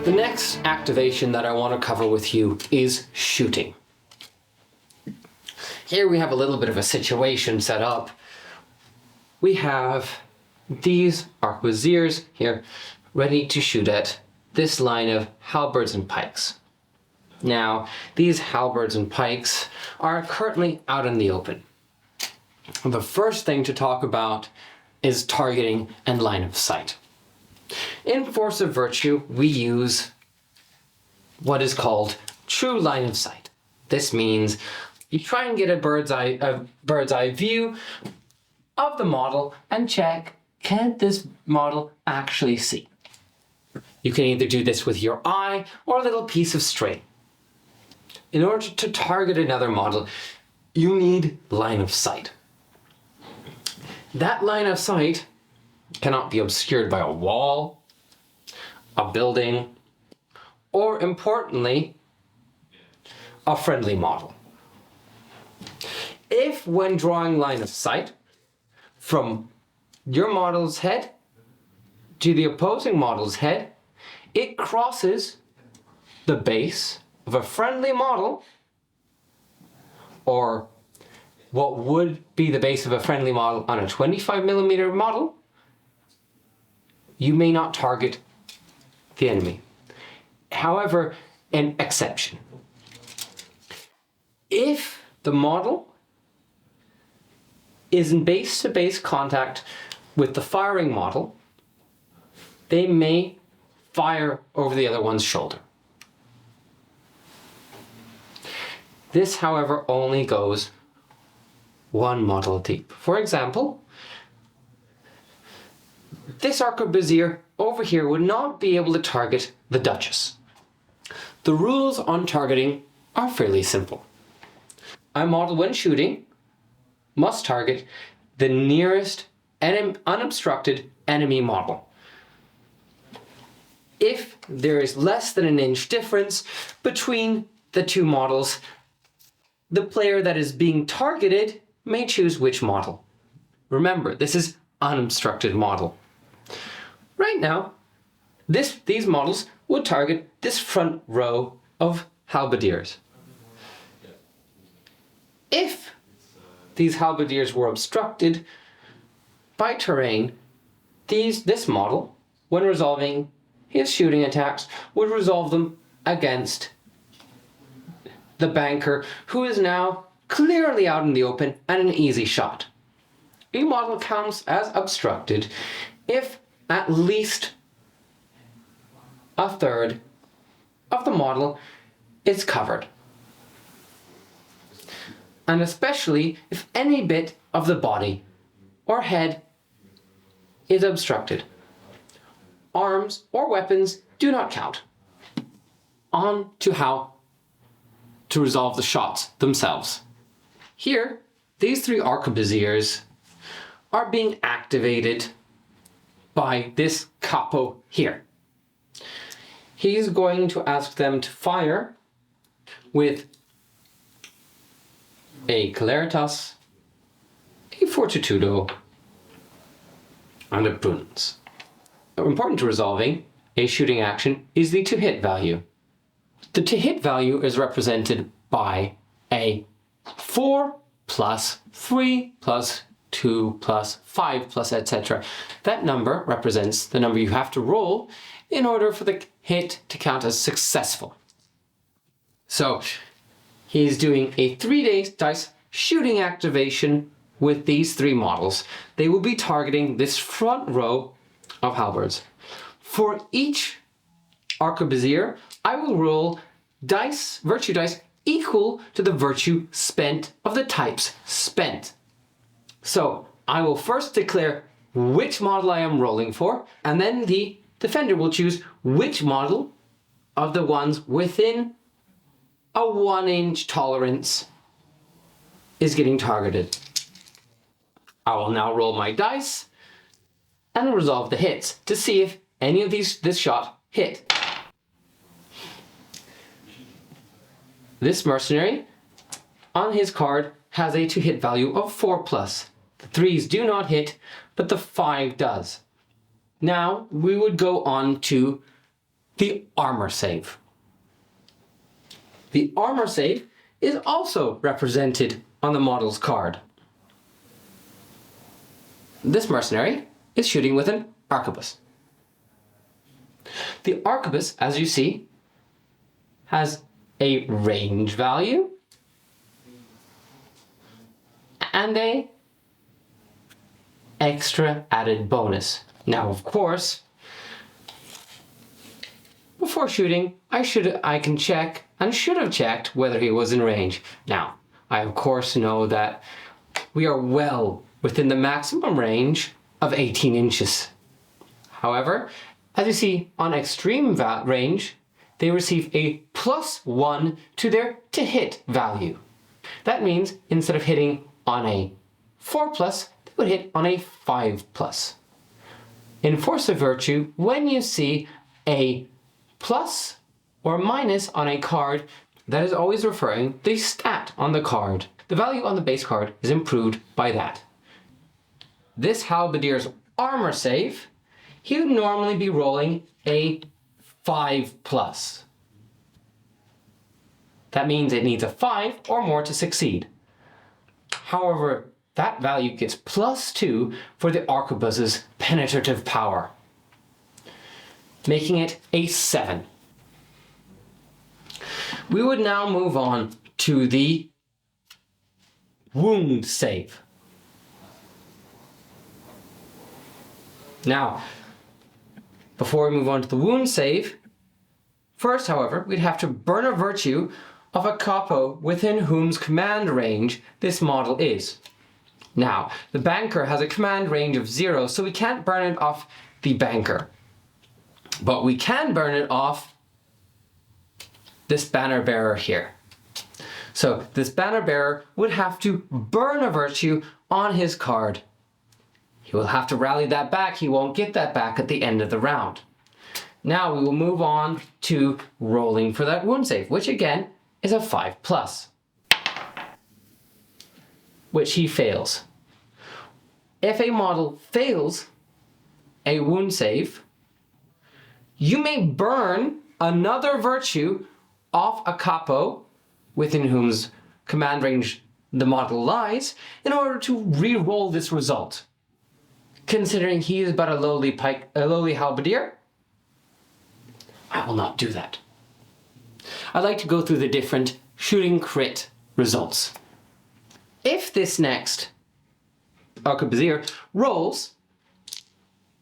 The next activation that I want to cover with you is shooting. Here we have a little bit of a situation set up. We have these arquebusiers here ready to shoot at this line of halberds and pikes. Now, these halberds and pikes are currently out in the open. The first thing to talk about is targeting and line of sight. In Force of Virtue, we use what is called true line of sight. This means you try and get a bird's eye view of the model and check, can this model actually see? You can either do this with your eye or a little piece of string. In order to target another model, you need line of sight. That line of sight cannot be obscured by a wall, a building, or importantly, a friendly model. If when drawing line of sight from your model's head to the opposing model's head, it crosses the base of a friendly model, or what would be the base of a friendly model on a 25mm model, you may not target the enemy. However, an exception. If the model is in base-to-base contact with the firing model, they may fire over the other one's shoulder. This, however, only goes one model deep. For example, this arquebusier over here would not be able to target the Duchess. The rules on targeting are fairly simple. A model, when shooting, must target the nearest unobstructed enemy model. If there is less than an inch difference between the two models, the player that is being targeted may choose which model. Remember, this is unobstructed model. Right now, these models would target this front row of halberdiers. If these halberdiers were obstructed by terrain, this model, when resolving his shooting attacks, would resolve them against the banker, who is now clearly out in the open and an easy shot. A model counts as obstructed if at least a third of the model is covered, and especially if any bit of the body or head is obstructed. Arms or weapons do not count. On to how to resolve the shots themselves. Here, these three arquebusiers are being activated by this capo here. He's going to ask them to fire with a Celeritas, a Fortitudo, and a Bruns. Important to resolving a shooting action is the to-hit value. The to-hit value is represented by a 4 plus 3 plus 2 plus 5 plus etc. That number represents the number you have to roll in order for the hit to count as successful. So he's doing a 3-dice shooting activation with these three models. They will be targeting this front row of halberds. For each arquebusier, I will roll dice, virtue dice, equal to the virtue spent of the types spent. So I will first declare which model I am rolling for, and then the defender will choose which model of the ones within a 1-inch tolerance is getting targeted. I will now roll my dice and resolve the hits to see if any of this shot hit. This mercenary on his card has a to-hit value of 4 plus. The 3s do not hit, but the 5 does. Now we would go on to the armor save. The armor save is also represented on the model's card. This mercenary is shooting with an arquebus. The arquebus, as you see, has a range value and a extra added bonus. Now, of course, before shooting, I can check and should have checked whether he was in range. Now, I of course know that we are well within the maximum range of 18 inches. However, as you see on extreme range, they receive a +1 to their to hit value. That means instead of hitting on a 4+, they would hit on a 5+. In Force of Virtue, when you see a plus or minus on a card, that is always referring the stat on the card. The value on the base card is improved by that. This Halberdier's armor save, he would normally be rolling a 5+. That means it needs a 5 or more to succeed. However, that value gets +2 for the arquebus's penetrative power, making it a 7. We would now move on to the wound save. Now, before we move on to the wound save, first, however, we'd have to burn a virtue of a capo within whom's command range this model is. Now, the banker has a command range of 0, so we can't burn it off the banker. But we can burn it off this banner bearer here. So this banner bearer would have to burn a virtue on his card. He will have to rally that back. He won't get that back at the end of the round. Now we will move on to rolling for that wound save, which again is a 5+, which he fails. If a model fails a wound save, you may burn another virtue off a capo within whom's command range the model lies in order to re-roll this result. Considering he is but a lowly halberdier, I will not do that. I'd like to go through the different shooting crit results. If this next arquebusier rolls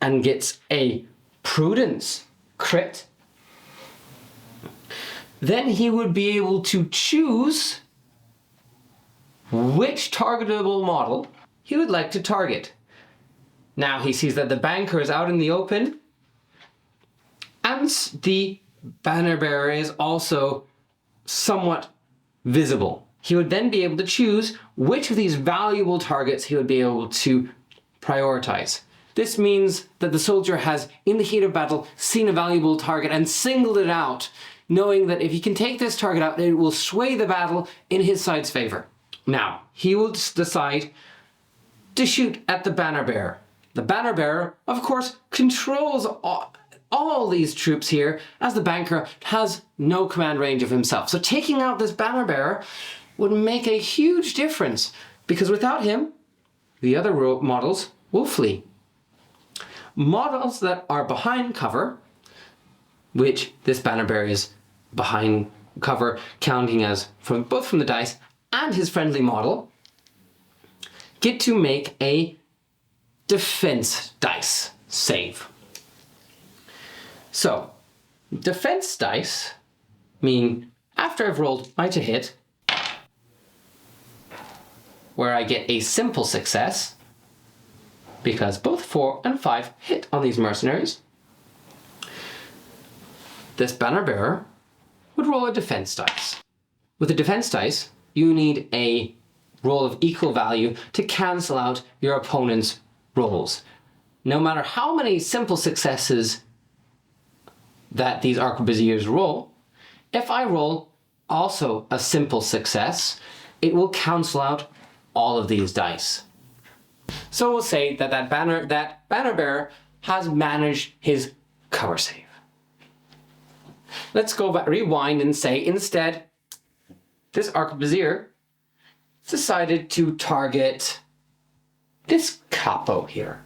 and gets a prudence crit, then he would be able to choose which targetable model he would like to target. Now he sees that the banker is out in the open and the banner bearer is also somewhat visible. He would then be able to choose which of these valuable targets he would be able to prioritize. This means that the soldier has, in the heat of battle, seen a valuable target and singled it out, knowing that if he can take this target out, it will sway the battle in his side's favor. Now, he will decide to shoot at the banner bearer. The banner bearer, of course, controls all these troops here, as the banker has no command range of himself. So taking out this banner bearer would make a huge difference, because without him, the other models will flee. Models that are behind cover, which this banner bearer is behind cover, counting as both from the dice and his friendly model, get to make a defense dice save. So, defense dice mean after I've rolled my to hit, where I get a simple success, because both 4 and 5 hit on these mercenaries, this banner bearer would roll a defense dice. With a defense dice, you need a roll of equal value to cancel out your opponent's rolls. No matter how many simple successes that these arquebusiers roll, if I roll also a simple success, it will cancel out all of these dice. So we'll say that banner bearer has managed his cover save. Let's go back, rewind and say instead, this arquebusier decided to target this capo here.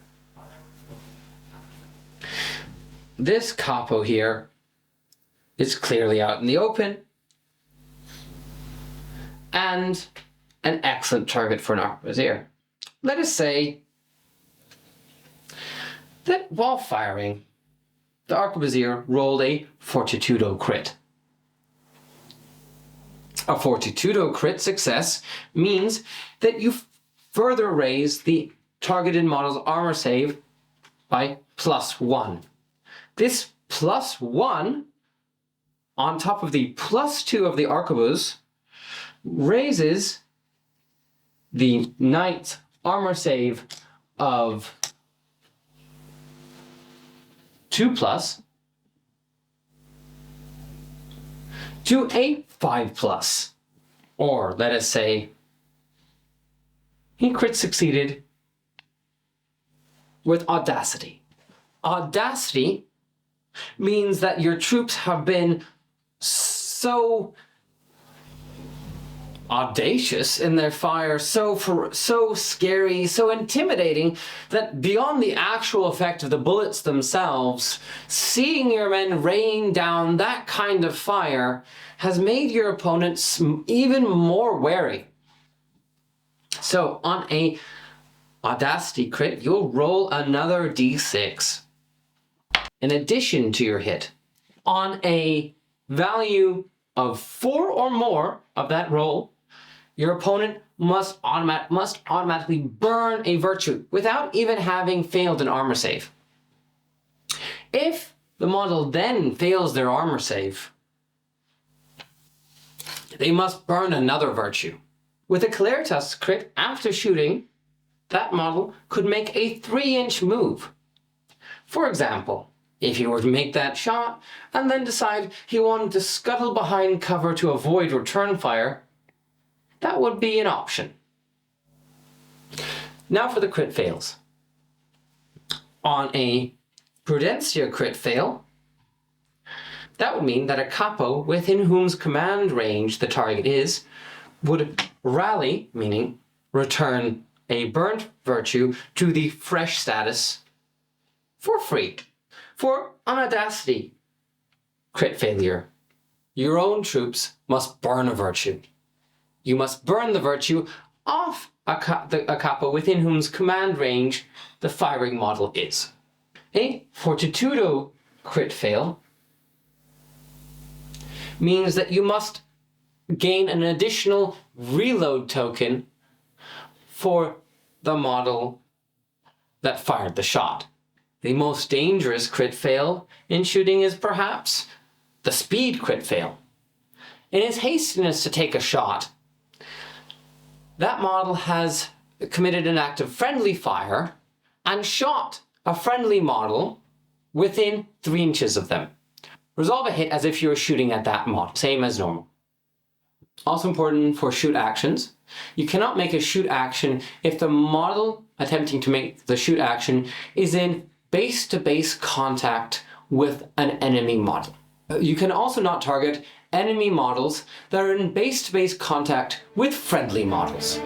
This capo here is clearly out in the open and an excellent target for an arquebusier. Let us say that while firing, the arquebusier rolled a Fortitudo crit. A Fortitudo crit success means that you further raise the targeted model's armor save by +1. This +1 on top of the +2 of the arquebus raises the knight's armor save of 2+ to a 5+. Or let us say he crit succeeded with audacity. Audacity means that your troops have been so audacious in their fire, so scary, so intimidating, that beyond the actual effect of the bullets themselves, seeing your men rain down that kind of fire has made your opponents even more wary. So on a audacity crit, you'll roll another d6 in addition to your hit. On a value of 4 or more of that roll, your opponent must automatically burn a virtue without even having failed an armor save. If the model then fails their armor save, they must burn another virtue. With a Claritas crit after shooting, that model could make a 3-inch move. For example, if he were to make that shot and then decide he wanted to scuttle behind cover to avoid return fire, that would be an option. Now for the crit fails. On a Prudencia crit fail, that would mean that a capo within whose command range the target is would rally, meaning return a burnt virtue to the fresh status for free. For an audacity crit failure, your own troops must burn a virtue. You must burn the virtue off a capo within whose command range the firing model is. A Fortitudo crit fail means that you must gain an additional reload token for the model that fired the shot. The most dangerous crit fail in shooting is perhaps the speed crit fail. In his hastiness to take a shot, that model has committed an act of friendly fire and shot a friendly model within 3 inches of them. Resolve a hit as if you were shooting at that model, same as normal. Also important for shoot actions, you cannot make a shoot action if the model attempting to make the shoot action is in base-to-base contact with an enemy model. You can also not target enemy models that are in base-to-base contact with friendly models.